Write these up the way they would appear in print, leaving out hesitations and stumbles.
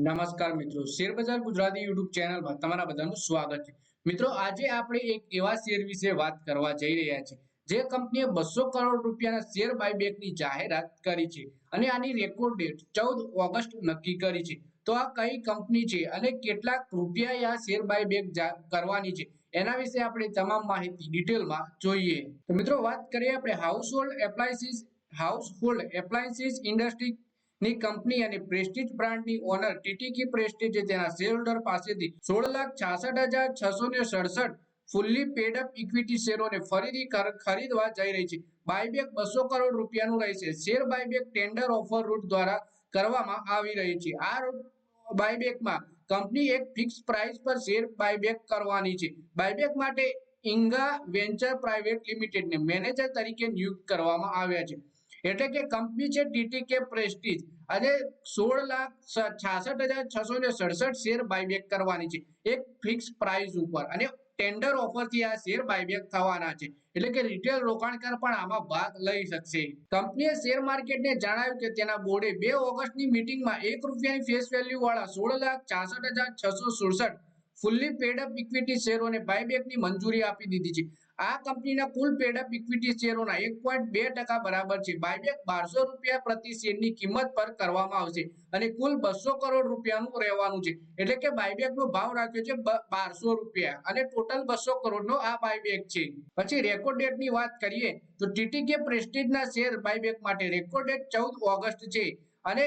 નમસ્કાર મિત્રો, શેરબજાર ગુજરાતી યુટ્યુબ ચેનલમાં તમારા બધાનું સ્વાગત છે। મિત્રો, આજે આપણે એક એવા શેર વિશે વાત કરવા જઈ રહ્યા છીએ જે કંપનીએ 200 કરોડ રૂપિયાના શેર બાયબેકની જાહેરાત કરી છે અને આની રેકોર્ડ ડેટ 14 ઓગસ્ટ નક્કી કરી છે। તો આ કઈ કંપની છે અને કેટલાક રૂપિયા આ શેર બાયબેક કરવાની છે એના વિશે આપણે તમામ માહિતી ડિટેલમાં જોઈએ। તો મિત્રો, વાત કરીએ આપણે હાઉસહોલ્ડ એપ્લાયન્સીસ ઇન્ડસ્ટ્રી ની કંપની અને પ્રેસ્ટીજ બ્રાન્ડની ઓનર ટીટીકે પ્રેસ્ટીજે તેના શેરહોલ્ડર પાસેથી 16,66,667 ફુલ્લી પેડ અપ ઇક્વિટી શેરોને ફરીથી ખરીદવા જઈ રહી છે। બાયબેક 200 કરોડ રૂપિયાનું રહેશે। Share buyback tender offer route દ્વારા કરવામાં આવી રહી છે। આ બાયબેકમાં કંપની એક ફિક્સ પ્રાઇસ પર શેર બાયબેક કરવાની છે। બાયબેક માટે ઇંગા વેન્ચર પ્રાઇવેટ લિમિટેડને મેનેજર તરીકે નિયુક્ત કરવામાં આવ્યા છે। એટલે કે કંપની છે ટીટીકે પ્રેસ્ટીજ આજે 16,66,667 શેર બાયબેક કરવાની છે એક ફિક્સ પ્રાઇસ ઉપર અને ટેન્ડર ઓફરથી આ શેર બાયબેક થવાના છે। એટલે કે રિટેલ રોકાણકાર પણ આમાં ભાગ લઈ શકશે। કંપનીએ શેર માર્કેટને જણાવ્યું કે તેના બોર્ડે 2 ઓગસ્ટની મીટિંગમાં ₹1 ફેસ વેલ્યુ વાળા 16,66,667 ફુલ્લી પેડ અપ ઇક્વિટી શેરોને બાયબેકની મંજૂરી આપી દીધી છે। આ કંપનીના કુલ પેડ અપ ઇક્વિટી શેરોના 1.2% બરાબર છે। બાયબેક ₹1200 પ્રતિ શેરની કિંમત પર કરવામાં આવશે અને કુલ 200 કરોડ રૂપિયાનું રહેવાનું છે। એટલે કે બાયબેકનો ભાવ રાખ્યો છે ₹1200 અને ટોટલ 200 કરોડનો આ બાયબેક છે। પછી રેકોર્ડ ડેટની વાત કરીએ તો ટીટીકે પ્રેસ્ટીજના શેર બાયબેક માટે રેકોર્ડ ડેટ 14 ઓગસ્ટ છે અને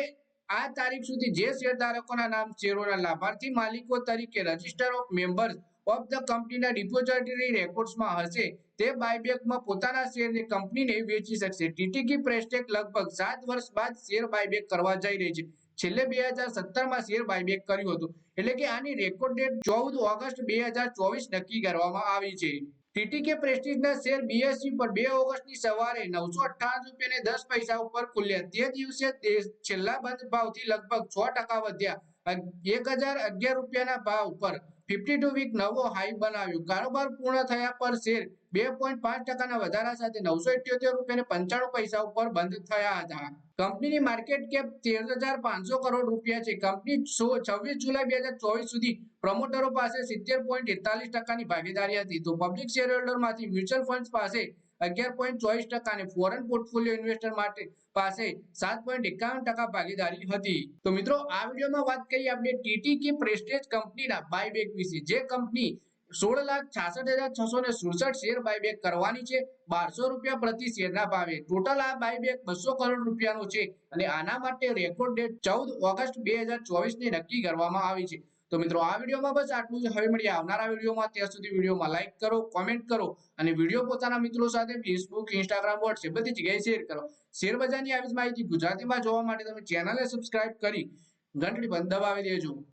આ તારીખ સુધી જે શેરધારકોના નામ શેરોના લાભાર્થી માલિકો તરીકે register of members of the કંપનીના ડિપોઝિટરી રેકોર્ડ્સમાં હશે તે બાયબેકમાં પોતાના શેરને કંપનીને વેચી શકશે। ટીટીકે પ્રેસ્ટેજ લગભગ 7 વર્ષ બાદ શેર બાયબેક કરવા જઈ રહી છે। છેલ્લે 2017માં શેર બાયબેક કર્યું હતું। એટલે કે આની રેકોર્ડ ડેટ 14 ઓગસ્ટ 2024 નક્કી કરવામાં આવી છે। ટીટીકે પ્રેસ્ટીજના શેર બીએસઈ પર 2 ઓગસ્ટની સવારે ₹958.10 ઉપર ખુલ્યા। તે દિવસે છેલ્લા બંધ ભાવથી લગભગ 6% વધ્યા। ₹1011ના ભાવ પર 52 વીક નવો હાઈ બનાવ્યો। કારોબાર પૂર્ણ થયા પર શેર 2.5%ના વધારા સાથે ₹978.95 ઉપર બંધ થયા હતા। કંપનીની માર્કેટ કેપ 13,500 કરોડ રૂપિયા છે। કંપની 26 જુલાઈ 2024 સુધી પ્રમોટરો પાસે 70.41%ની ભાગીદારી હતી તો પબ્લિક શેરહોલ્ડરમાંથી મ્યુચ્યુઅલ ફંડ્સ પાસે 11.24% અને ફોરેન પોર્ટફોલિયો ઇન્વેસ્ટર પાસે 7.51% ભાગીદારી હતી। તો મિત્રો, આ વિડીયોમાં વાત કરીએ આપણે ટીટીકે પ્રેસ્ટીજ કંપનીના બાયબેક વિશે। જે કંપની 16,66,667 શેર બાયબેક કરવાની છે ₹1200 પ્રતિ શેરના ભાવે। ટોટલ આ બાયબેક 200 કરોડ રૂપિયાનો છે અને આના માટે રેકોર્ડ ડેટ 14 ઓગસ્ટ 2024 ને નક્કી કરવામાં આવી છે। તો મિત્રો, આ વિડીયોમાં બસ આટલું જ। હવે મળીએ આવનારા વિડીયોમાં। ત્યાં સુધી વિડીયોમાં લાઈક કરો, કોમેન્ટ કરો અને વિડીયો પોતાના મિત્રો સાથે ફેસબુક, ઇન્સ્ટાગ્રામ, વોટ્સએપ બધી જગ્યાએ શેર કરો। શેરબજારની આવી જ માહિતી ગુજરાતીમાં જોવા માટે તમે ચેનલને સબસ્ક્રાઇબ કરી ઘંટડી પણ દબાવી દેજો।